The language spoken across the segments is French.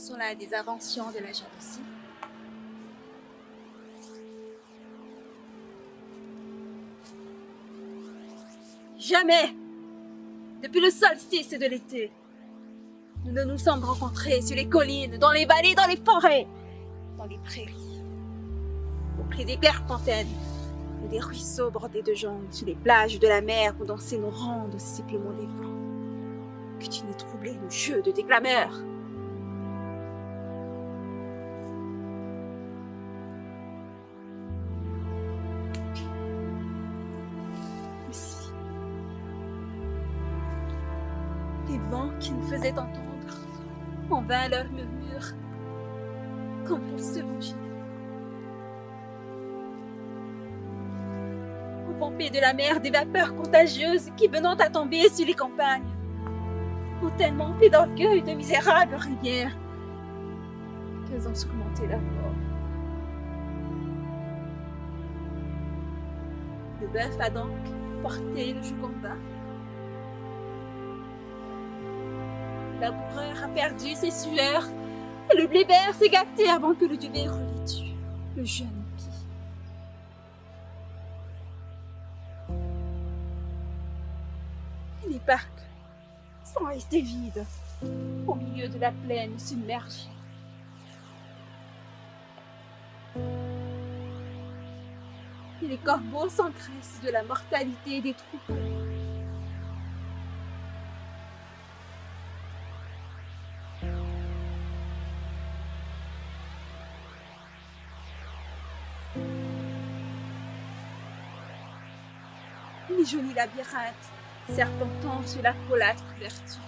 sont là des inventions de la jalousie. Jamais, depuis le solstice de l'été, nous ne nous sommes rencontrés sur les collines, dans les vallées, dans les forêts, dans les prairies, auprès des claires fontaines ou des ruisseaux bordés de jaunes, sur les plages de la mer où dansaient nos rondes sifflements des vents. Que tu n'aies troublé le jeu de tes clameurs. Aussi, les vents qui nous faisaient entendre en vain leur murmure, comme pour se venger. Ont pompé de la mer des vapeurs contagieuses qui, venant à tomber sur les campagnes, ont tellement fait d'orgueil de misérables rivières qu'elles ont surmonté la mort. Le bœuf a donc porté le joug en bas. Le laboureur a perdu ses sueurs et le blé vert s'est gâté avant que le duvet relait tue le jeune pie. Et les parcs sont restés vides au milieu de la plaine submergée. Et les corbeaux s'engraissent de la mortalité des troupeaux. Les jolis labyrinthes serpentant sur la folâtre couverture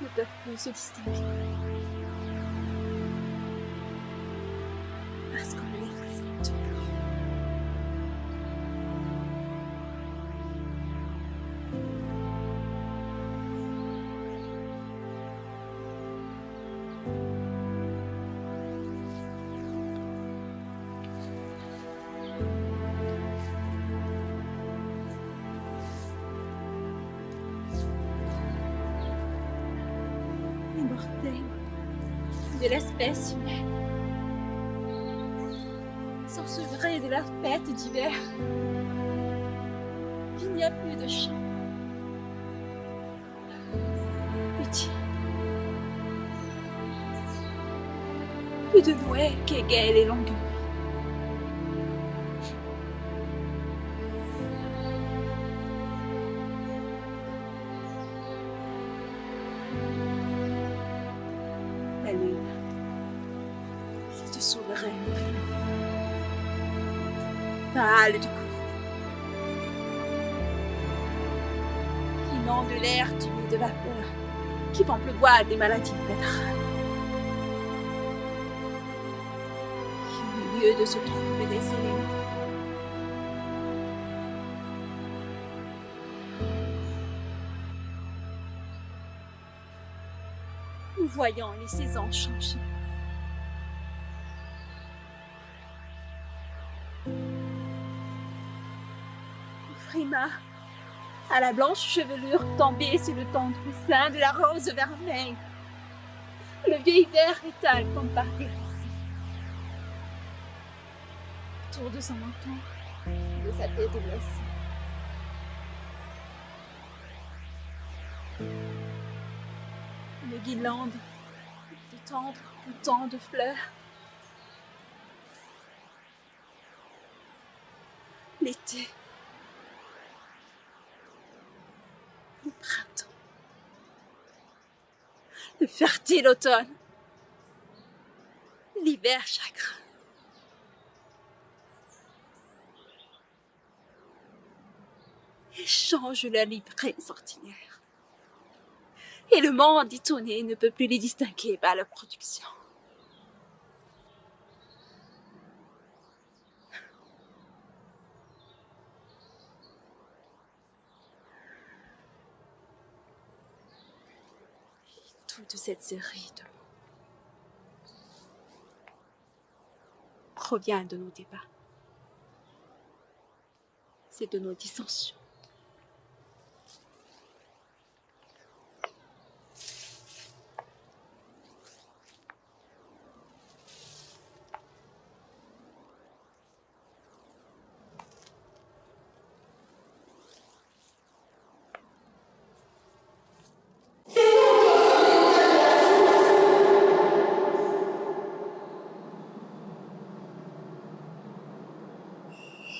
ne peuvent plus se distinguer parce qu'on ne les fréquente plus. Les mortels de l'espèce humaine sont sevrés de leur fête d'hiver. Il n'y a plus de chants. Pitié. Plus de Noël qu'égaye les longues nuits. La lune, cette souveraine pâle du coup, inonde l'air d'humide vapeur qui vont pleuvoir des maladies pétrales. Au milieu de ce trouble des éléments, nous voyons les saisons changer. Frima, à la blanche chevelure tombée sur le tendre sein de la rose vermeille, le vieux hiver étale comme par des récits. Autour de son menton, de sa tête glacée. Une guirlande de tendres boutons de fleurs. L'été. Le printemps. Le fertile automne. L'hiver chagrin. Échange la livrée ordinaire. Et le monde étonné ne peut plus les distinguer par leur production. Toute cette série de mots provient de nos débats. C'est de nos dissensions.